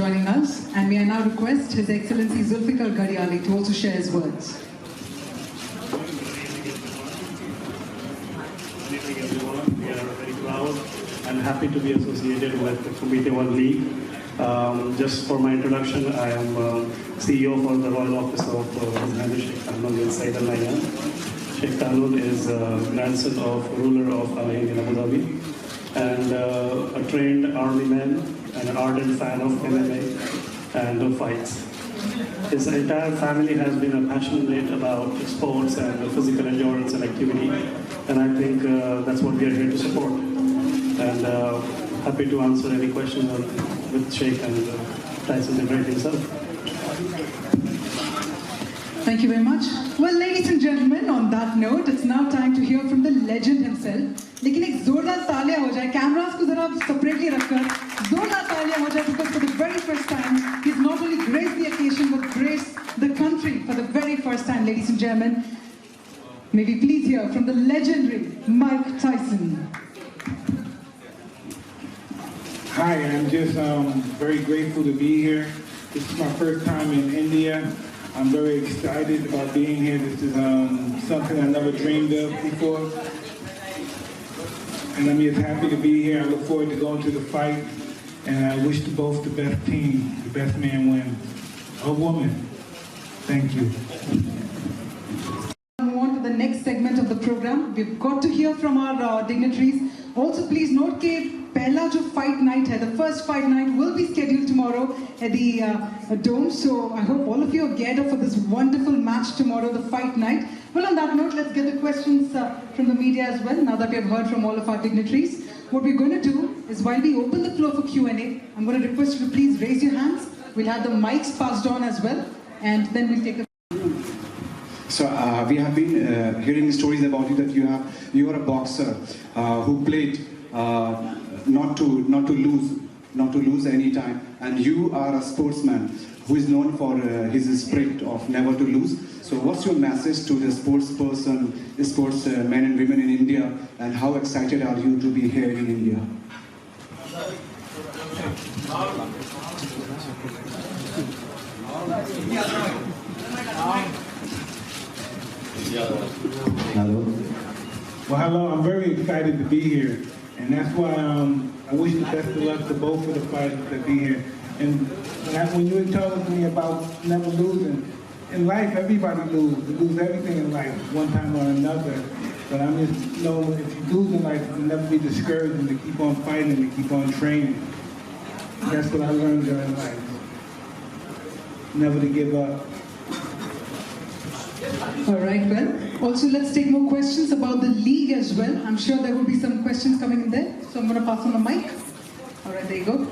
joining us. And may I now request His Excellency Zulfikar Ghadiali to also share his words. Good evening, everyone. We are very proud and happy to be associated with the COMPLETE BOLLYWOOD League. Just for my introduction, I am CEO for the Royal Office of His Highness Sheikh Tahnood bin Saeed Al Nahyan. Sheikh Tahnood is grandson of ruler of Al Hind in Abu Dhabi and a trained army man and an ardent fan of MMA and of fights. His entire family has been passionate about sports and physical endurance and activity, and I think that's what we are here to support. And happy to answer any questions with Sheikh and Tyson the Great himself. Thank you very much. Well, ladies and gentlemen, on that note, it's now time to hear from the legend himself. लेकिन एक जोरदार तालियां हो जाए, cameras को जरा separately रखकर जोरदार तालियां हो जाए, because for the very first time, he's not only graced the occasion but graced the country for the very first time, ladies and gentlemen. May we please hear from the legendary Mike Tyson. Hi, I'm just very grateful to be here. This is my first time in India. I'm very excited about being here. This is something I never dreamed of before. And I'm just happy to be here. I look forward to going to the fight. And I wish to both the best team, the best man wins. Or woman. Thank you. Move on to the next segment of the program. We've got to hear from our dignitaries. Also, please note that Pehla jo fight night hai, the first fight night will be scheduled tomorrow at the Dome. So I hope all of you are geared up for this wonderful match tomorrow, the fight night. Well, on that note, let's get the questions from the media as well, now that we have heard from all of our dignitaries. What we're going to do is, while we open the floor for Q&A, I'm going to request you to please raise your hands. We'll have the mics passed on as well, and then we'll take a... So we have been hearing stories about you that you are a boxer who played not to lose any time, and you are a sportsman who is known for his spirit of never to lose. So what's your message to the sportsmen and women in India, and how excited are you to be here in India? Hello. Well, hello. I'm very excited to be here, and that's why I wish the best of luck to both of the fighters that be here. And when you were telling me about never losing, in life everybody loses. You lose everything in life, one time or another. But I'm just, if you lose in life, you'll never be discouraged, and to keep on fighting, to keep on training. That's what I learned during life. Never to give up. All right, well, also let's take more questions about the league as well. I'm sure there will be some questions coming in there, so I'm going to pass on the mic. All right, there you go.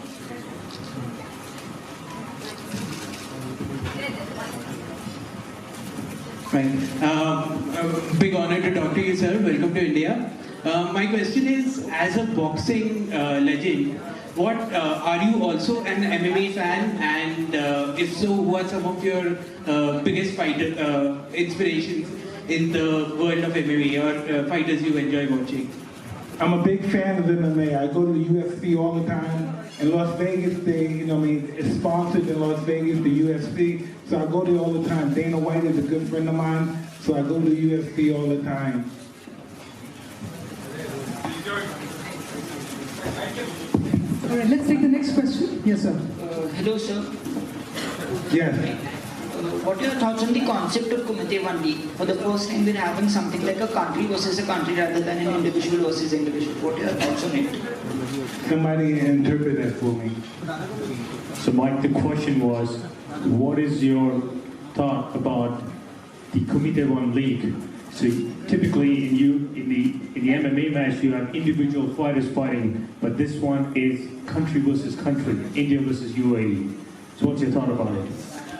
Right. Big honor to talk to you, sir. Welcome to India. My question is, as a boxing legend, what are you also an MMA fan? And if so, who are some of your biggest fighter inspirations in the world of MMA, or fighters you enjoy watching? I'm a big fan of MMA. I go to the UFC all the time. In Las Vegas, it's sponsored in Las Vegas, the UFC. So I go there all the time. Dana White is a good friend of mine, so I go to the UFC all the time. All right, let's take the next question. Yes, sir. Hello, sir. Yes. What are your thoughts on the concept of COMPLETE BOLLYWOOD League? For the first time, we're having something like a country versus a country rather than an individual versus individual. What are your thoughts on it? Somebody interpret that for me. So Mike, the question was, what is your thought about the COMPLETE BOLLYWOOD League? So typically in the MMA match you have individual fighters fighting, but this one is country versus country, India versus UAE. So what's your thought about it?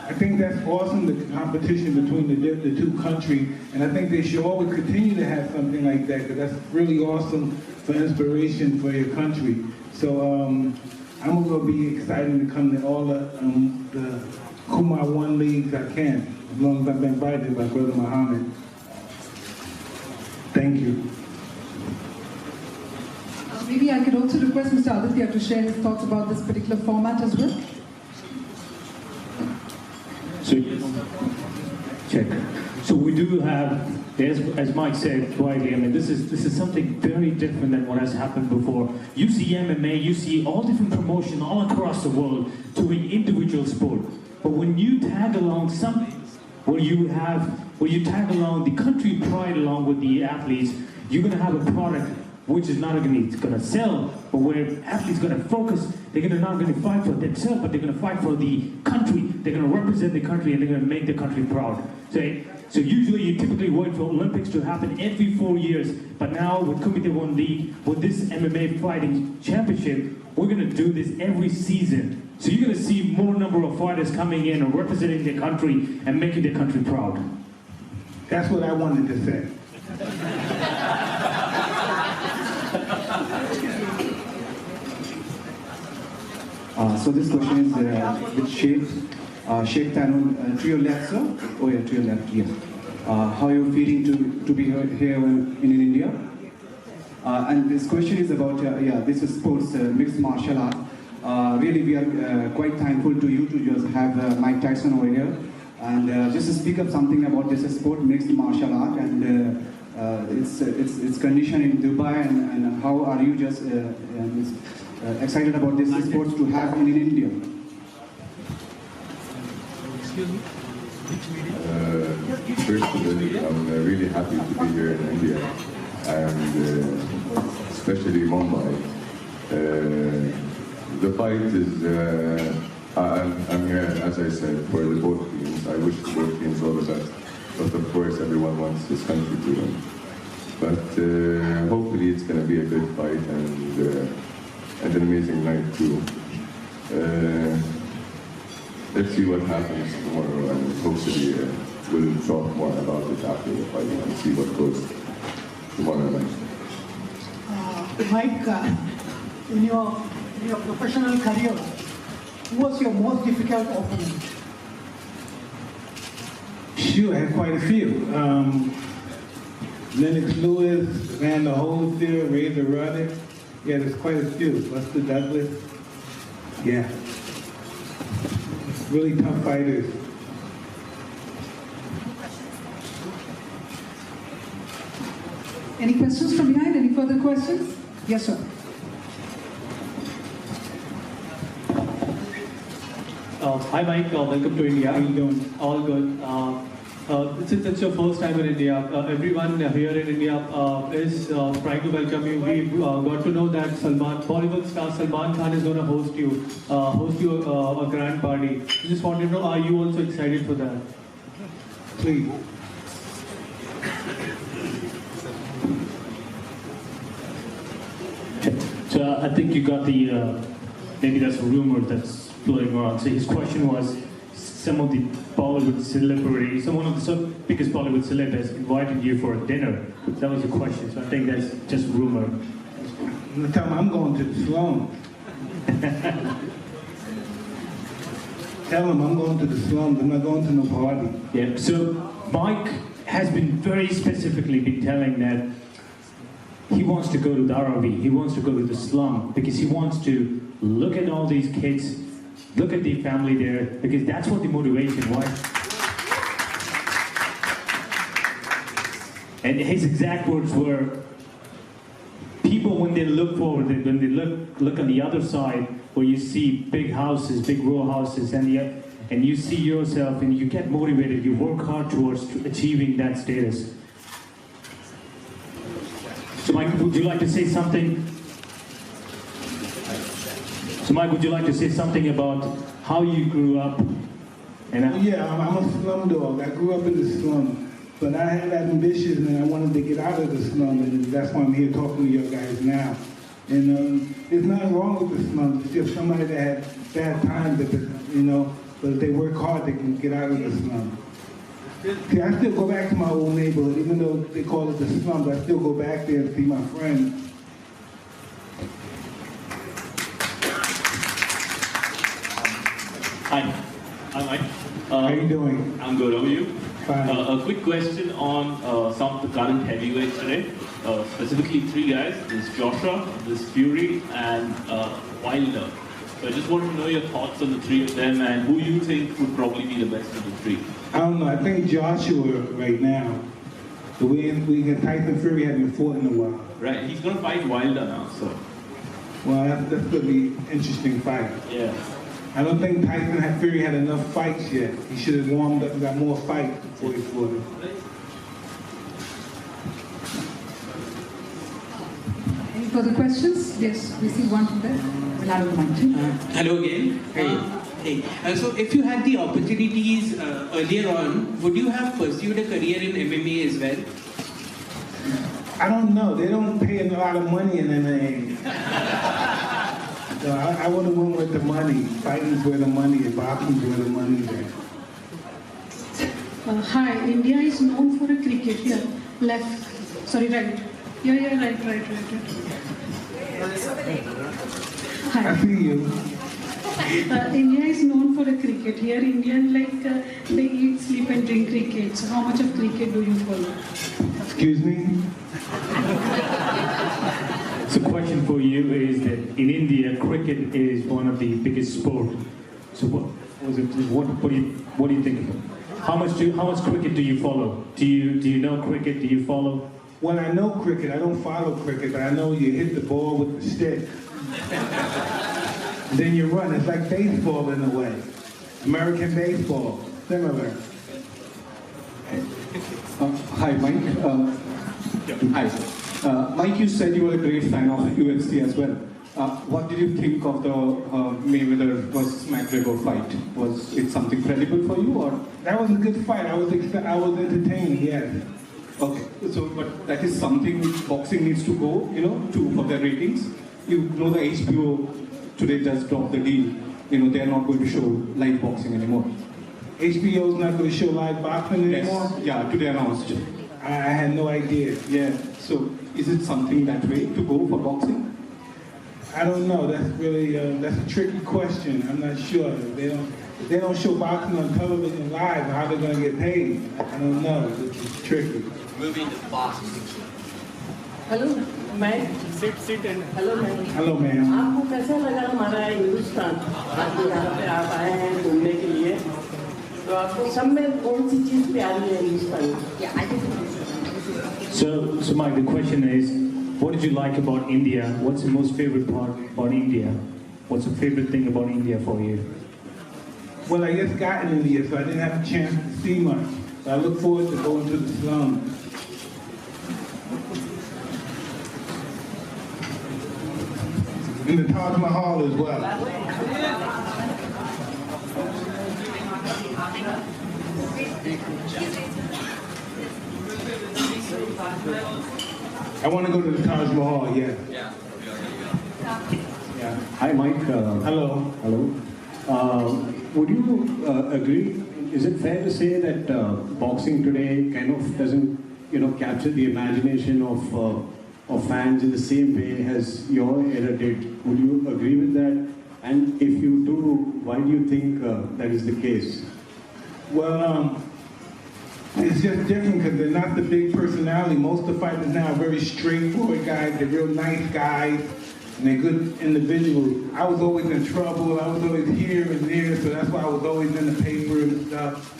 I think that's awesome, the competition between the two countries, and I think they should always continue to have something like that, because that's really awesome for inspiration for your country. So I'm going to be excited to come to all the Kumar One leagues I can, as long as I've been invited by Brother Muhammad. Thank you. Maybe I could also request Mr. Aditya to share his thoughts about this particular format as well. So, check. So we do have, as Mike said rightly, I mean, this is something very different than what has happened before. You see MMA, you see all different promotions all across the world doing individual sport. But when you tag along something, where you tag along the country pride along with the athletes, you're going to have a product which is not going to sell, but where athletes going to focus. They're not going to fight for themselves, but they're going to fight for the country. They're going to represent the country, and they're going to make the country proud. So usually you typically wait for Olympics to happen every 4 years, but now with COMPLETE One League, with this MMA fighting championship, we're going to do this every season. So you're going to see more number of fighters coming in and representing their country and making their country proud. That's what I wanted to say. So this question is with Sheikh Tanun. To your left, sir? Oh yeah, to your left, yeah. How are you feeling to be here in India? And this question is about, this is sports, mixed martial art. Really, we are quite thankful to you to just have Mike Tyson over here. And just to speak up something about this sport, mixed martial art, and its condition in Dubai, and how are you just excited about this sport to have in India? Excuse me? First of all, I'm really happy to be here in India, and especially Mumbai. The fight is, I'm here, as I said, for the both teams. I wish the both teams all the best, but of course everyone wants this country to win. But hopefully it's going to be a good fight and an amazing night too. Let's see what happens tomorrow, and hopefully we'll talk more about it after the fight and see what goes tomorrow night. Mike, in your professional career, who was your most difficult opponent? Sure, I had quite a few. Lennox Lewis, Van der Holyfield, Razor Ruddock. Yeah, there's quite a few. Buster Douglas. Yeah. Really tough fighters. Any questions from behind? Any further questions? Yes, sir. Hi Mike, welcome to India. How you doing? All good. Since it's your first time in India, everyone here in India is trying to welcome you. We got to know that Bollywood star Salman Khan is going to host you a grand party. I just wanted to know, are you also excited for that? Please. So I think you got the, maybe that's a rumor that's floating around. So his question was, some of the Bollywood celebrities, one of the biggest Bollywood celeb has invited you for a dinner. That was the question, so I think that's just rumor. Tell him I'm going to the slum. Tell him I'm going to the slums. I'm not going to no party. Yeah, so Mike has been very specifically been telling that he wants to go to Dharavi, he wants to go to the slum, because he wants to look at all these kids, look at the family there, because that's what the motivation was. And his exact words were, people when they look forward, when they look on the other side, where you see big houses, big row houses, and you see yourself and you get motivated, you work hard towards achieving that status. So Mike, would you like to say something? So Mike, would you like to say something about how you grew up? And yeah, I'm a slum dog. I grew up in the slum, but I had ambitions and I wanted to get out of the slum, and that's why I'm here talking to you guys now. And there's nothing wrong with the slum. It's just somebody that had bad times, but if they work hard, they can get out of the slum. See, I still go back to my old neighborhood, even though they call it the slums. I still go back there and see my friends. Hi. Hi, Mike. How you doing? I'm good. How are you? Fine. A quick question on some of the current heavyweights today. Specifically three guys. There's Joshua, there's Fury, and Wilder. So I just want to know your thoughts on the three of them and who you think would probably be the best of the three. I don't know. I think Joshua right now, the way we Tyson Fury hasn't fought in a while. Right, he's going to fight Wilder now, so. Well, that's going to be an interesting fight. Yeah. I don't think Tyson Fury had enough fights yet. He should have warmed up and got more fights before he fought him. Any further questions? Yes, we see one from there. We'll have a mic. Hello again. Hey. So if you had the opportunities earlier on, would you have pursued a career in MMA as well? I don't know. They don't pay a lot of money in MMA. So I would have went with the money. Fighting's where the money is. Boxing's where the money is at. Hi, India is known for a cricket. Yeah, left. Sorry, right. Yeah, right. Hi. I see you. India is known for a cricket. Here, Indian they eat, sleep, and drink cricket. So, how much of cricket do you follow? Excuse me. So, question for you is that in India, cricket is one of the biggest sports. So, what do you think? How much cricket do you follow? Do you know cricket? Do you follow? Well, I know cricket. I don't follow cricket, but I know you hit the ball with the stick. Then you run. It's like baseball in a way. American baseball, similar. Hi, Mike. Hi. Mike, you said you were a great fan of UFC as well. What did you think of the Mayweather versus McGregor fight? Was it something credible for you, or? That was a good fight. I was entertained. Yes. Okay. So, but that is something which boxing needs to go, for their ratings. You know, the HBO today just dropped the deal. They are not going to show live boxing anymore. HBO's not going to show live boxing anymore? Yes. Yeah, today announced. I had no idea. Yeah. So, is it something that way to go for boxing? I don't know. That's really that's a tricky question. I'm not sure. If they don't show boxing on television live, how they're going to get paid? I don't know. It's tricky. Moving to boxing. Hello मैं sit and hello ma'am hello ma'am आपको कैसा लगा हमारा हिंदुस्तान आज यहाँ पे आप आए हैं घूमने के लिए तो आपको सब में कौन सी चीज़ प्यारी है Hindustan So Mike, the question is, what did you like about India? What's the most favorite part about India? What's the favorite thing about India for you? Well, I just got in India, so I didn't have a chance to see much. So I look forward to going to the slums. In the Taj Mahal as well. I want to go to the Taj Mahal, yeah. Yeah. Hi, Mike. Hello. Hello. Would you agree? Is it fair to say that boxing today kind of doesn't, capture the imagination of fans in the same way as your era did? Would you agree with that? And if you do, why do you think that is the case? Well, it's just different because they're not the big personality. Most of the fighters now are very straightforward guys. They're real nice guys, and they're good individuals. I was always in trouble. I was always here and there, so that's why I was always in the paper and stuff.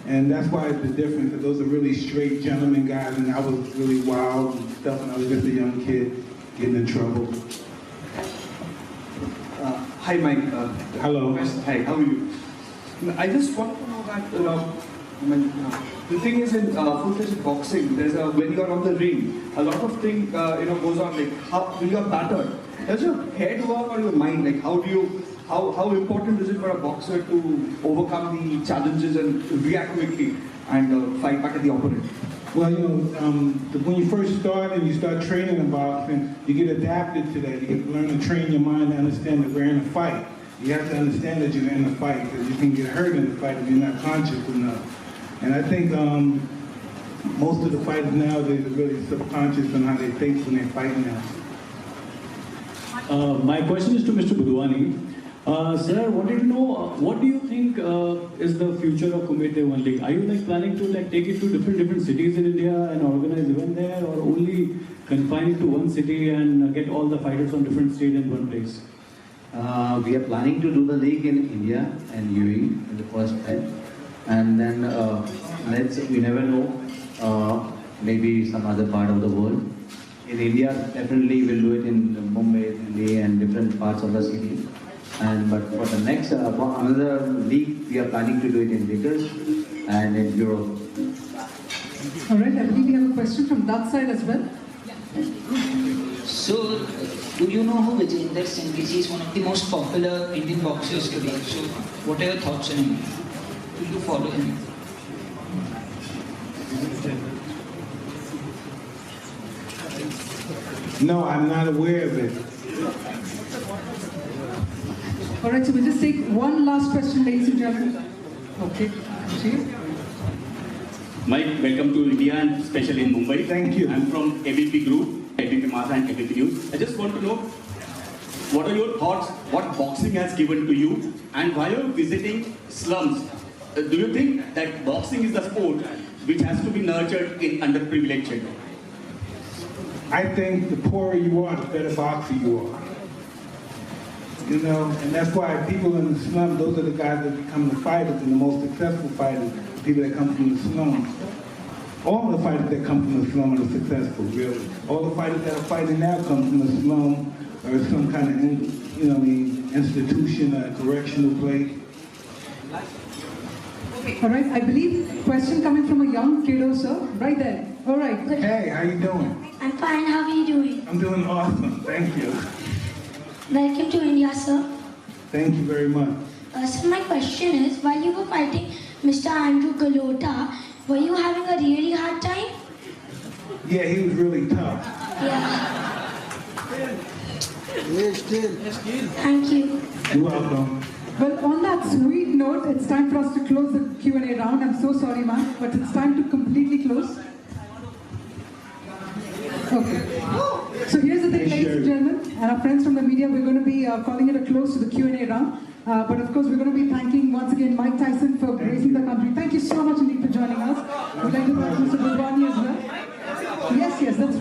And that's why it's the difference, because those are really straight gentleman guys, and I was really wild and stuff, and I was just a young kid getting in trouble. Hi, Mike. Hello. Hi, how are you? I just want to know that, the thing is in full-fledged boxing, there's when you are on the ring, a lot of things, goes on, like how when you are battered. Does your head work or your mind? Like how important is it for a boxer to overcome the challenges and react quickly and fight back at the opponent? Well, when you first start and you start training in boxing, you get adapted to that. You learn to train your mind to understand that we're in a fight. You have to understand that you're in a fight, because you can get hurt in the fight if you're not conscious enough. And I think most of the fighters nowadays are really subconscious on how they think when they fight now. My question is to Mr. Budwani. Sir, I wanted to know, what do you think is the future of COMPLETE One League? Are you planning to take it to different cities in India and organize event there, or only confine it to one city and get all the fighters from different states in one place? We are planning to do the league in India and UAE in the first time, and then we never know, maybe some other part of the world. In India, definitely we'll do it in Mumbai, Delhi, and different parts of the city. But for the next, for another league, we are planning to do it in Lakers and in Europe. All right, I believe we have a question from that side as well. So, do you know who Vijender Singh is? He's one of the most popular Indian boxers today. So, what are your thoughts on him? Do you follow him? No, I'm not aware of it. All right, so we'll just take one last question, ladies and gentlemen. Okay, Chief. Mike, welcome to India and especially in Mumbai. Thank you. I'm from ABP Group, ABP Masa and ABP News. I just want to know, what are your thoughts, what boxing has given to you, and why are you visiting slums? Do you think that boxing is the sport which has to be nurtured in underprivileged children? I think the poorer you are, the better boxer you are. You know, and that's why people in the slum, those are the guys that become the fighters and the most successful fighters, people that come from the slum. All the fighters that come from the slum are successful, really. All the fighters that are fighting now come from the slum or some kind of, institution, a correctional place. All right, I believe question coming from a young kiddo, sir. Right there. All right. Hey, how you doing? I'm fine. How are you doing? I'm doing awesome. Thank you. Welcome to India, sir. Thank you very much. So my question is, while you were fighting Mr. Andrew Galota, were you having a really hard time? Yeah, he was really tough. Yeah. Thank you. You're welcome. Well, on that sweet note, it's time for us to close the Q&A round. I'm so sorry, ma'am, but it's time to completely close. Okay. So here's the thing, ladies and gentlemen, and our friends from the media, we're going to be calling it a close to the Q&A round. But of course, we're going to be thanking once again Mike Tyson for gracing the country. Thank you so much indeed for joining us. We'd like to thank Mr. Budwani as well. Yes, that's